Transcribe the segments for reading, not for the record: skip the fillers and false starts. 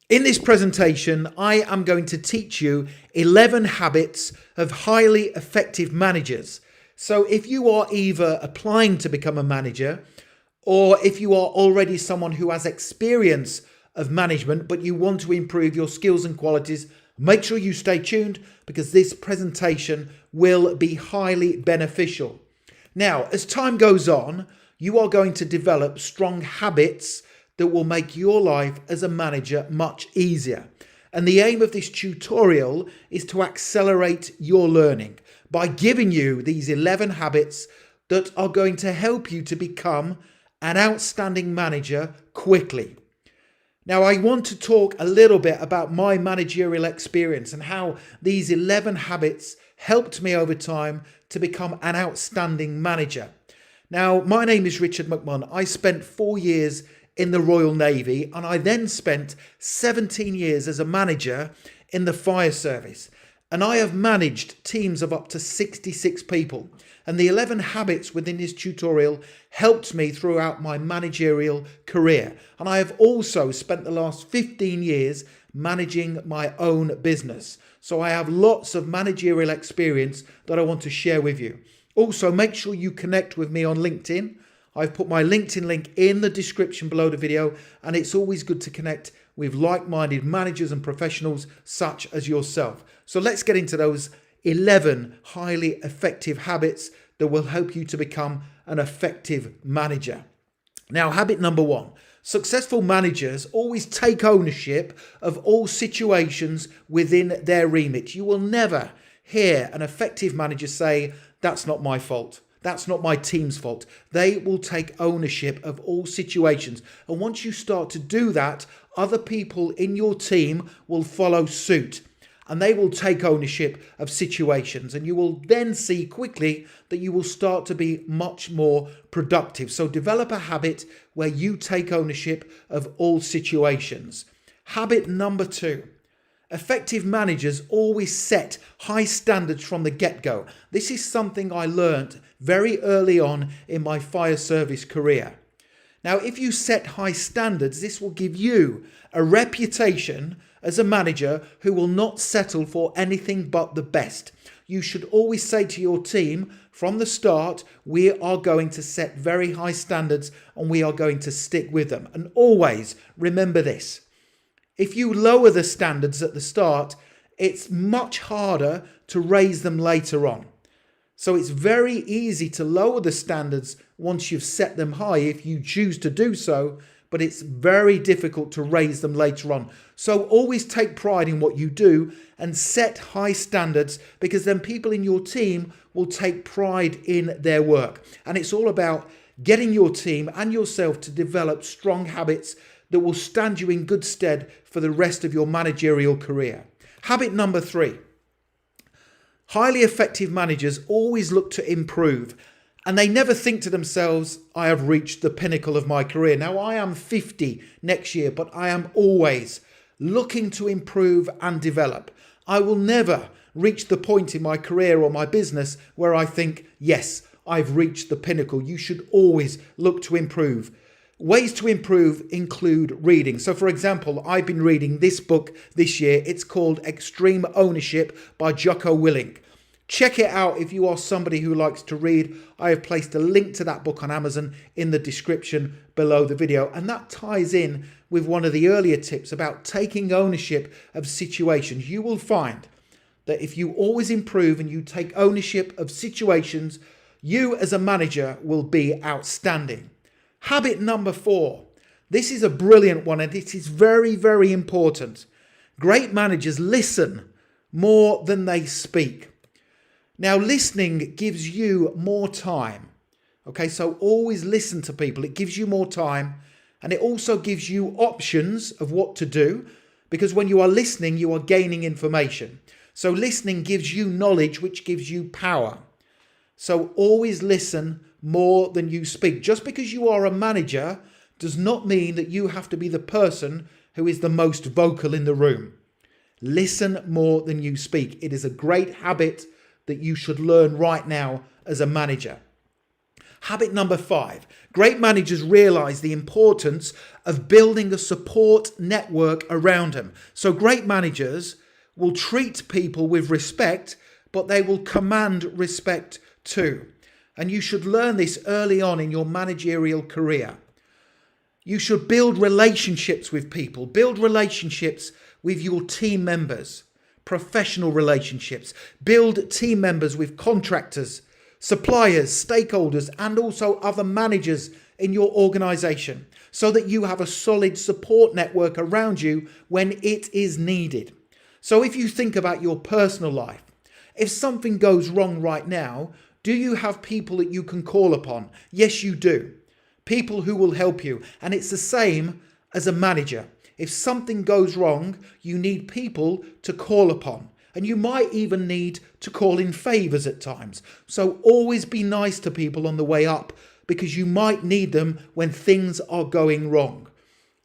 In this presentation, I am going to teach you 11 habits of highly effective managers. So if you are either applying to become a manager, or if you are already someone who has experience of management, but you want to improve your skills and qualities, make sure you stay tuned because this presentation will be highly beneficial. Now, as time goes on, you are going to develop strong habits that will make your life as a manager much easier. And the aim of this tutorial is to accelerate your learning by giving you these 11 habits that are going to help you to become an outstanding manager quickly. Now, I want to talk a little bit about my managerial experience and how these 11 habits helped me over time to become an outstanding manager. Now, my name is Richard McMahon. I spent 4 years in the Royal Navy, and I then spent 17 years as a manager in the fire service. And I have managed teams of up to 66 people. And the 11 habits within this tutorial helped me throughout my managerial career. And I have also spent the last 15 years managing my own business. So I have lots of managerial experience that I want to share with you. Also, make sure you connect with me on LinkedIn. I've put my LinkedIn link in the description below the video, and it's always good to connect with like-minded managers and professionals such as yourself. So let's get into those 11 highly effective habits that will help you to become an effective manager. Now, habit number 1. Successful managers always take ownership of all situations within their remit. You will never hear an effective manager say, "That's not my fault. That's not my team's fault." They will take ownership of all situations. And once you start to do that, other people in your team will follow suit. And they will take ownership of situations. And you will then see quickly that you will start to be much more productive. So develop a habit where you take ownership of all situations. Habit number 2. Effective managers always set high standards from the get-go. This is something I learned very early on in my fire service career. Now, if you set high standards, this will give you a reputation as a manager who will not settle for anything but the best. You should always say to your team from the start, we are going to set very high standards and we are going to stick with them. And always remember this. If you lower the standards at the start, it's much harder to raise them later on. So it's very easy to lower the standards once you've set them high if you choose to do so, but it's very difficult to raise them later on. So always take pride in what you do and set high standards, because then people in your team will take pride in their work. And it's all about getting your team and yourself to develop strong habits that will stand you in good stead for the rest of your managerial career. Habit number 3. Highly effective managers always look to improve, and they never think to themselves, "I have reached the pinnacle of my career." Now, I am 50 next year, but I am always looking to improve and develop. I will never reach the point in my career or my business where I think, "Yes, I've reached the pinnacle." You should always look to improve. Ways to improve include reading. So for example, I've been reading this book this year. It's called Extreme Ownership by Jocko Willink. Check it out if you are somebody who likes to read. I have placed a link to that book on Amazon in the description below the video. And that ties in with one of the earlier tips about taking ownership of situations. You will find that if you always improve and you take ownership of situations, you as a manager will be outstanding. Habit number 4. This is a brilliant one, and it is very, very important. Great managers listen more than they speak. Now, listening gives you more time. Okay, so always listen to people. It gives you more time, and it also gives you options of what to do, because when you are listening, you are gaining information. So listening gives you knowledge, which gives you power. So always listen more than you speak. Just because you are a manager does not mean that you have to be the person who is the most vocal in the room. Listen more than you speak. It is a great habit that you should learn right now as a manager. Habit number 5. Great managers realize the importance of building a support network around them. So great managers will treat people with respect, but they will command respect too. And you should learn this early on in your managerial career. You should build relationships with people, build relationships with your team members, professional relationships, build team members with contractors, suppliers, stakeholders, and also other managers in your organization so that you have a solid support network around you when it is needed. So if you think about your personal life, if something goes wrong right now, do you have people that you can call upon? Yes, you do. People who will help you. And it's the same as a manager. If something goes wrong, you need people to call upon. And you might even need to call in favors at times. So always be nice to people on the way up because you might need them when things are going wrong.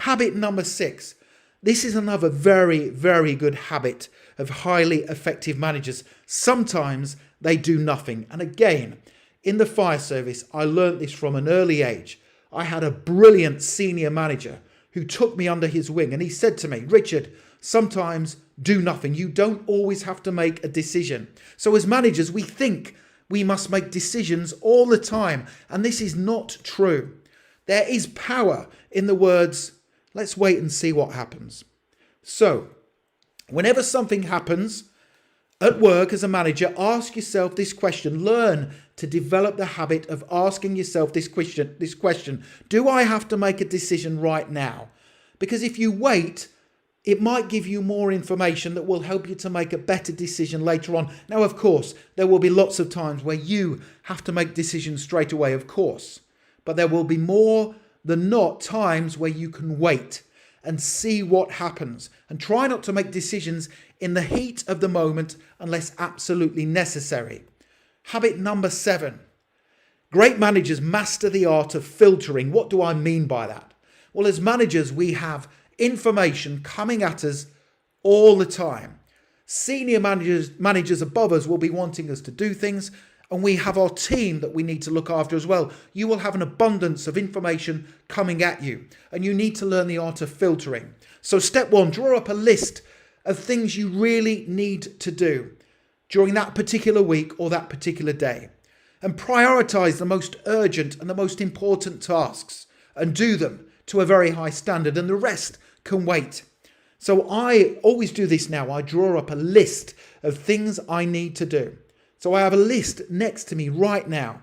Habit number 6. This is another very, very good habit of highly effective managers. Sometimes they do nothing. And again, in the fire service, I learned this from an early age. I had a brilliant senior manager who took me under his wing and he said to me, Richard, sometimes do nothing. You don't always have to make a decision. So as managers, we think we must make decisions all the time. And this is not true. There is power in the words, let's wait and see what happens. So whenever something happens at work as a manager, ask yourself this question. Learn to develop the habit of asking yourself this question. Do I have to make a decision right now? Because if you wait, it might give you more information that will help you to make a better decision later on. Now, of course, there will be lots of times where you have to make decisions straight away, of course. But there will be more than not times where you can wait and see what happens. And try not to make decisions in the heat of the moment unless absolutely necessary. Habit number 7. Great managers master the art of filtering. What do I mean by that? Well, as managers, we have information coming at us all the time. Senior managers above us will be wanting us to do things, and we have our team that we need to look after as well. You will have an abundance of information coming at you, and you need to learn the art of filtering. So step 1, draw up a list of things you really need to do during that particular week or that particular day, and prioritize the most urgent and the most important tasks and do them to a very high standard, and the rest can wait. So I always do this now. I draw up a list of things I need to do. So I have a list next to me right now,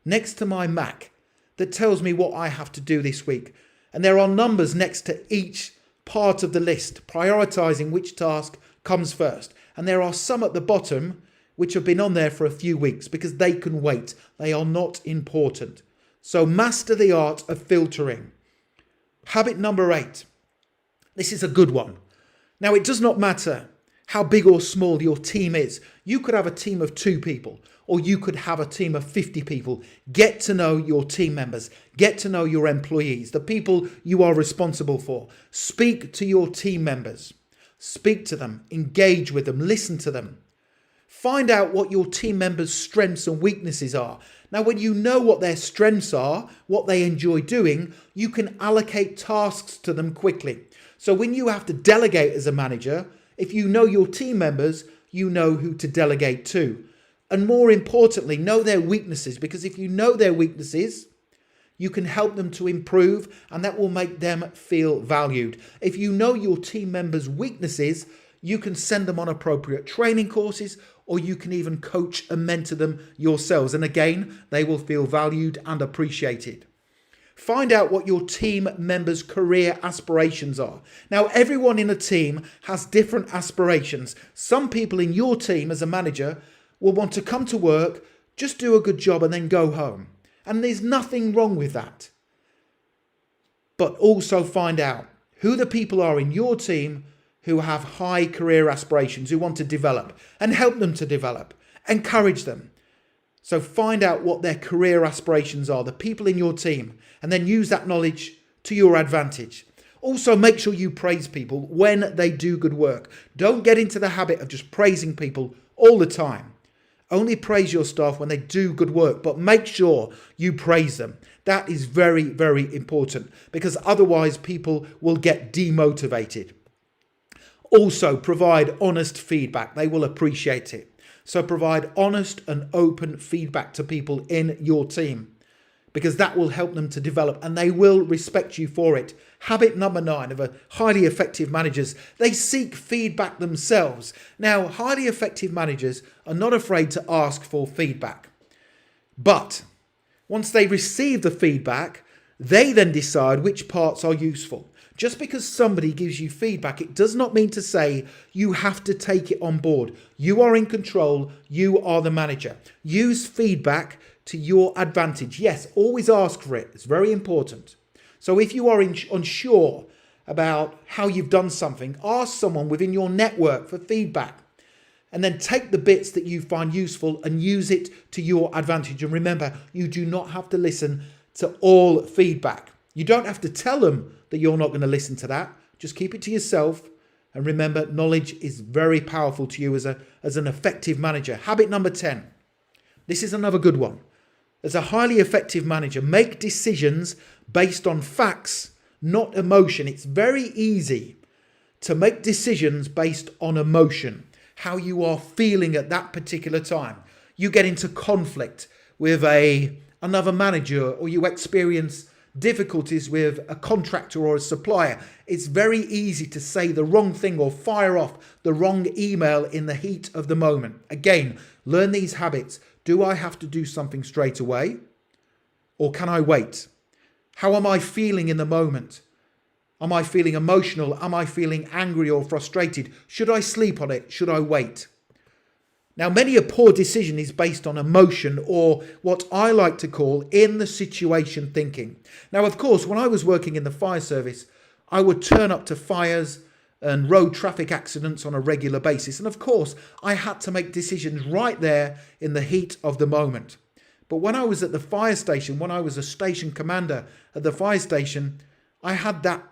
next to my Mac, that tells me what I have to do this week. And there are numbers next to each part of the list, prioritizing which task comes first. And there are some at the bottom which have been on there for a few weeks because they can wait. They are not important. So master the art of filtering. Habit number 8. This is a good one. Now, it does not matter how big or small your team is. You could have a team of 2 people, or you could have a team of 50 people. Get to know your team members. Get to know your employees, the people you are responsible for. Speak to your team members. Speak to them. Engage with them. Listen to them. Find out what your team members' strengths and weaknesses are. Now, when you know what their strengths are, what they enjoy doing, you can allocate tasks to them quickly. So when you have to delegate as a manager, if you know your team members, you know who to delegate to. And more importantly, know their weaknesses, because if you know their weaknesses, you can help them to improve, and that will make them feel valued. If you know your team members' weaknesses, you can send them on appropriate training courses, or you can even coach and mentor them yourselves. And again, they will feel valued and appreciated. Find out what your team members' career aspirations are. Now, everyone in a team has different aspirations. Some people in your team as a manager will want to come to work, just do a good job and then go home. And there's nothing wrong with that. But also find out who the people are in your team who have high career aspirations, who want to develop, and help them to develop. Encourage them. So find out what their career aspirations are, the people in your team, and then use that knowledge to your advantage. Also, make sure you praise people when they do good work. Don't get into the habit of just praising people all the time. Only praise your staff when they do good work, but make sure you praise them. That is very, very important, because otherwise people will get demotivated. Also, provide honest feedback. They will appreciate it. So provide honest and open feedback to people in your team, because that will help them to develop and they will respect you for it. Habit number 9 of a highly effective managers, they seek feedback themselves. Now, highly effective managers are not afraid to ask for feedback. But once they receive the feedback, they then decide which parts are useful. Just because somebody gives you feedback, it does not mean to say you have to take it on board. You are in control. You are the manager. Use feedback to your advantage. Yes, always ask for it. It's very important. So if you are unsure about how you've done something, ask someone within your network for feedback. And then take the bits that you find useful and use it to your advantage. And remember, you do not have to listen to all feedback. You don't have to tell them that you're not going to listen to that. Just keep it to yourself. And remember, knowledge is very powerful to you as an effective manager. Habit number 10. This is another good one. As a highly effective manager, make decisions based on facts, not emotion. It's very easy to make decisions based on emotion, how you are feeling at that particular time. You get into conflict with another manager, or you experience difficulties with a contractor or a supplier. It's very easy to say the wrong thing or fire off the wrong email in the heat of the moment. Again, learn these habits. Do I have to do something straight away, or can I wait? How am I feeling in the moment? Am I feeling emotional? Am I feeling angry or frustrated? Should I sleep on it? Should I wait? Now, many a poor decision is based on emotion, or what I like to call in the situation thinking. Now, of course, when I was working in the fire service, I would turn up to fires and road traffic accidents on a regular basis. And of course, I had to make decisions right there in the heat of the moment. But when I was at the fire station, when I was a station commander at the fire station, I had that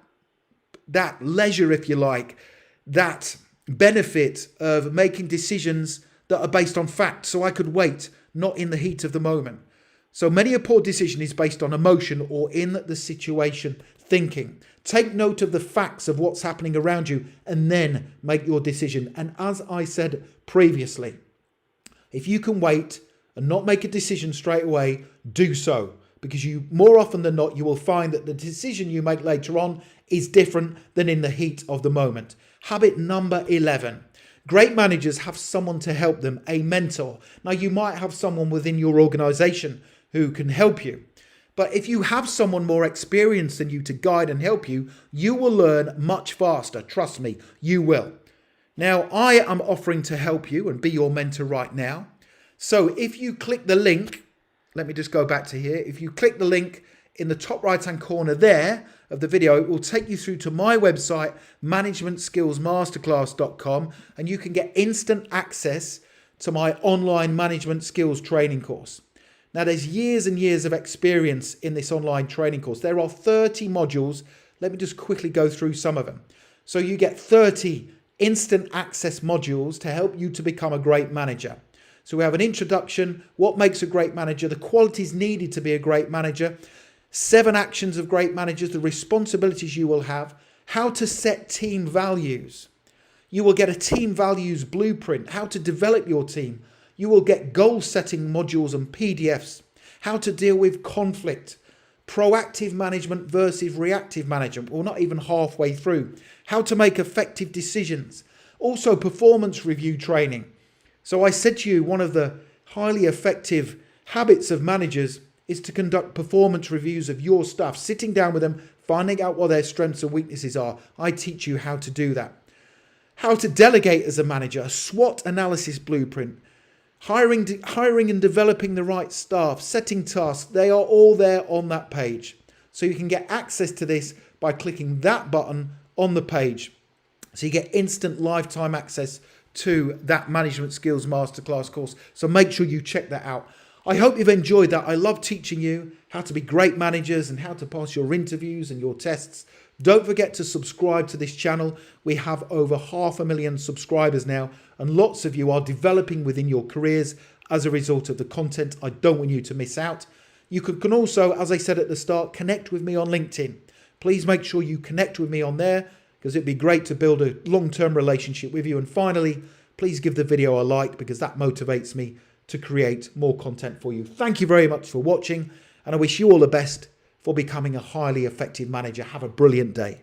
leisure, if you like, that benefit of making decisions that are based on fact, so I could wait, not in the heat of the moment. So many a poor decision is based on emotion or in the situation thinking. Take note of the facts of what's happening around you and then make your decision. And as I said previously, if you can wait and not make a decision straight away, do so. Because you, more often than not, you will find that the decision you make later on is different than in the heat of the moment. Habit number 11. Great managers have someone to help them, a mentor. Now, you might have someone within your organization who can help you. But if you have someone more experienced than you to guide and help you, you will learn much faster. Trust me, you will. Now, I am offering to help you and be your mentor right now. So if you click the link, let me just go back to here. If you click the link in the top right-hand corner there of the video, it will take you through to my website, managementskillsmasterclass.com, and you can get instant access to my online management skills training course. Now, there's years and years of experience in this online training course. There are 30 modules. Let me just quickly go through some of them. So you get 30 instant access modules to help you to become a great manager. So we have an introduction, what makes a great manager, the qualities needed to be a great manager, 7 actions of great managers, the responsibilities you will have, how to set team values. You will get a team values blueprint, how to develop your team. You will get goal setting modules and PDFs, how to deal with conflict, proactive management versus reactive management, or not even halfway through, how to make effective decisions, also performance review training. So I said to you, one of the highly effective habits of managers is to conduct performance reviews of your staff, sitting down with them, finding out what their strengths and weaknesses are. I teach you how to do that. How to delegate as a manager, a SWOT analysis blueprint, hiring and developing the right staff, setting tasks. They are all there on that page. So you can get access to this by clicking that button on the page. So you get instant lifetime access to that Management Skills Masterclass course. So make sure you check that out. I hope you've enjoyed that. I love teaching you how to be great managers and how to pass your interviews and your tests. Don't forget to subscribe to this channel. We have over 500,000 subscribers now, and lots of you are developing within your careers as a result of the content. I don't want you to miss out. You can also, as I said at the start, connect with me on LinkedIn. Please make sure you connect with me on there, because it'd be great to build a long-term relationship with you. And finally, please give the video a like, because that motivates me to create more content for you. Thank you very much for watching, and I wish you all the best for becoming a highly effective manager. Have a brilliant day.